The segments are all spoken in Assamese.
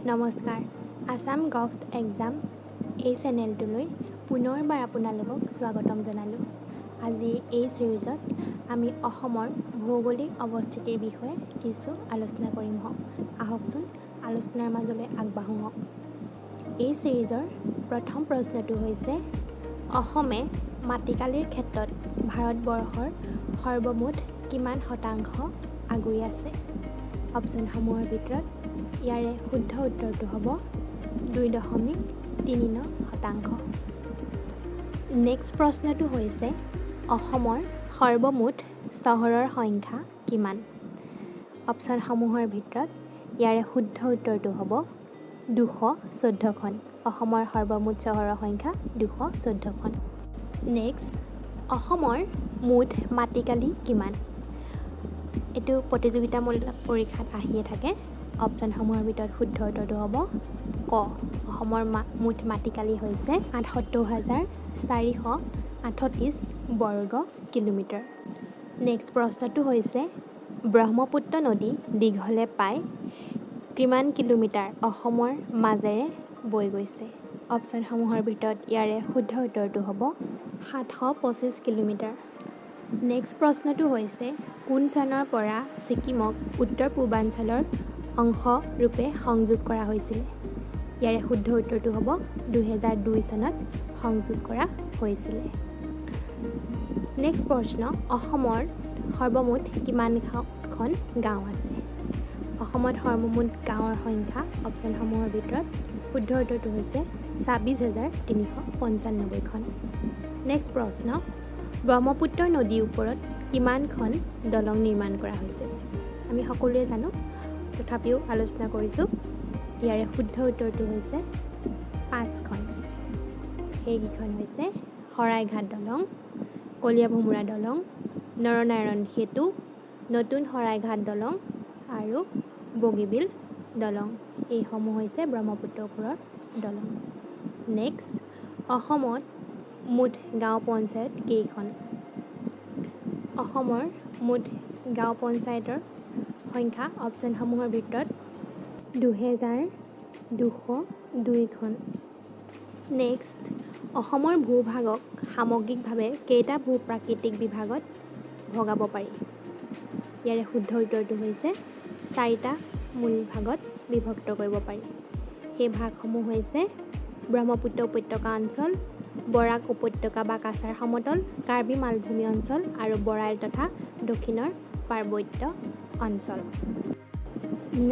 নমস্কাৰ আসাম গভট এক্সাম এই চেনেলটোলৈ পুনৰবাৰ আপোনালোকক স্বাগতম জনালোঁ। আজিৰ এই চিৰিজত আমি অসমৰ ভৌগোলিক অৱস্থিতিৰ বিষয়ে কিছু আলোচনা কৰিম হওক। আহকচোন আলোচনাৰ মাজলৈ আগবাঢ়ো হওক। এই চিৰিজৰ প্ৰথম প্ৰশ্নটো হৈছে অসমে মাটিকালিৰ ক্ষেত্ৰত ভাৰতবৰ্ষৰ সৰ্বমুঠ কিমান শতাংশ আগুৰি আছে? অপশ্যনসমূহৰ ভিতৰত ইয়াৰে শুদ্ধ উত্তৰটো হ'ব 2.39 শতাংশ। নেক্সট প্ৰশ্নটো হৈছে অসমৰ সৰ্বমুঠ চহৰৰ সংখ্যা কিমান? অপশ্যনসমূহৰ ভিতৰত ইয়াৰে শুদ্ধ উত্তৰটো হ'ব 214খন। অসমৰ সৰ্বমুঠ চহৰৰ সংখ্যা 214খন। নেক্সট অসমৰ মুঠ মাটিকালি কিমান? এইটো প্ৰতিযোগিতামূলক পৰীক্ষাত আহিয়ে থাকে। অপশ্যনসমূহৰ ভিতৰত শুদ্ধ উত্তৰটো হ'ব ক। অসমৰ মুঠ মাটিকালি হৈছে ৭৮,438 বৰ্গ কিলোমিটাৰ। নেক্সট প্ৰশ্নটো হৈছে ব্ৰহ্মপুত্ৰ নদী দীঘলে প্ৰায় কিমান কিলোমিটাৰ অসমৰ মাজেৰে বৈ গৈছে? অপশ্যনসমূহৰ ভিতৰত ইয়াৰে শুদ্ধ উত্তৰটো হ'ব 725 কিলোমিটাৰ। নেক্সট প্ৰশ্নটো হৈছে কোন চনৰ পৰা ছিকিমক উত্তৰ পূৰ্বাঞ্চলৰ অংশ ৰূপে সংযোগ কৰা হৈছিল? ইয়াৰে শুদ্ধ উত্তৰটো হ'ব 2002 চনত সংযোগ কৰা হৈছিলে। নেক্সট প্ৰশ্ন অসমৰ সৰ্বমুঠ কিমানখন গাঁও আছে? অসমত সৰ্বমুঠ গাঁৱৰ সংখ্যা অপশ্যনসমূহৰ ভিতৰত শুদ্ধ উত্তৰটো হৈছে 26,395খন। নেক্সট প্ৰশ্ন ব্ৰহ্মপুত্ৰ নদীৰ ওপৰত কিমানখন দলং নিৰ্মাণ কৰা হৈছে? আমি সকলোৱে জানো, তথাপিও আলোচনা কৰিছোঁ। ইয়াৰে শুদ্ধ উত্তৰটো হৈছে 5খন। সেইকেইখন হৈছে শৰাইঘাট দলং, কলীয়াভোমোৰা দলং, নৰনাৰায়ণ সেতু, নতুন শৰাইঘাট দলং আৰু বগীবিল দলং। এইসমূহ হৈছে ব্ৰহ্মপুত্ৰৰ ওপৰৰ দলং। নেক্সট অসমত মুঠ গাঁও পঞ্চায়ত কেইখন? অসমৰ মুঠ গাঁও পঞ্চায়তৰ সংখ্যা অপশ্যনসমূহৰ ভিতৰত 2202খন। নেক্সট অসমৰ ভূভাগক সামগ্ৰিকভাৱে কেইটা ভূ প্ৰাকৃতিক বিভাগত ভগাব পাৰি? ইয়াৰে শুদ্ধ উত্তৰটো হৈছে 4টা মূল ভাগত বিভক্ত কৰিব পাৰি। সেই ভাগসমূহ হৈছে ব্ৰহ্মপুত্ৰ উপত্যকা অঞ্চল, বৰাক উপত্যকা বা কাছাৰ সমতল, কাৰ্বি মালভূমি অঞ্চল আৰু বৰাইল তথা দক্ষিণৰ পাৰ্বত্য অঞ্চল।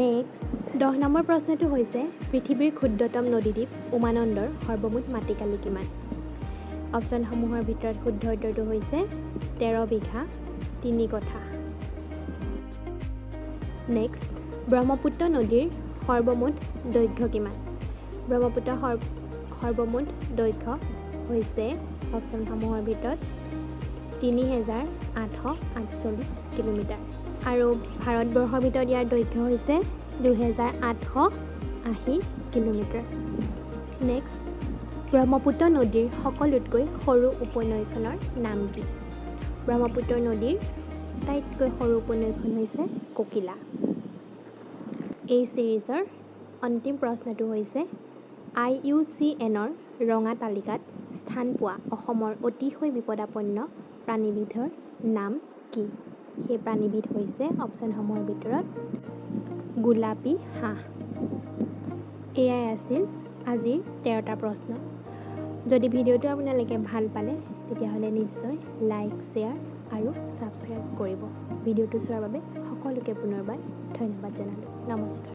নেক্সট 10 নম্বৰ প্ৰশ্নটো হৈছে পৃথিৱীৰ ক্ষুদ্ৰতম নদীদ্বীপ উমানন্দৰ সৰ্বমুঠ মাটিকালি কিমান? অপশ্যনসমূহৰ ভিতৰত শুদ্ধ উত্তৰটো হৈছে 13 বিঘা 3 কঠা। নেক্সট ব্ৰহ্মপুত্ৰ নদীৰ সৰ্বমুঠ দৈৰ্ঘ্য কিমান? ব্ৰহ্মপুত্ৰৰ সৰ্বমুঠ দৈৰ্ঘ্য হৈছে অপশ্যনসমূহৰ ভিতৰত 3,848 কিলোমিটাৰ আৰু ভাৰতবৰ্ষৰ ভিতৰত ইয়াৰ দৈৰ্ঘ্য হৈছে 2,880 কিলোমিটাৰ। নেক্সট ব্ৰহ্মপুত্ৰ নদীৰ সকলোতকৈ সৰু উপনৈখনৰ নাম কি? ব্ৰহ্মপুত্ৰ নদীৰ আটাইতকৈ সৰু উপনৈখন হৈছে ককিলা। এই চিৰিজৰ অন্তিম প্ৰশ্নটো হৈছে IUCNৰ ৰঙা তালিকাত স্থান পোৱা অসমৰ অতিশয় বিপদাপন্ন প্ৰাণীবিধৰ নাম কি? সেই প্ৰাণীবিধ হৈছে অপশ্যনসমূহৰ ভিতৰত গোলাপী হাঁহ। এয়াই আছিল আজিৰ 13টা প্ৰশ্ন। যদি ভিডিঅ'টো আপোনালোকে ভাল পালে তেতিয়াহ'লে নিশ্চয় লাইক, শ্বেয়াৰ আৰু ছাবস্ক্ৰাইব কৰিব। ভিডিঅ'টো চোৱাৰ বাবে সকলোকে পুনৰবাৰ ধন্যবাদ জনালোঁ। নমস্কাৰ।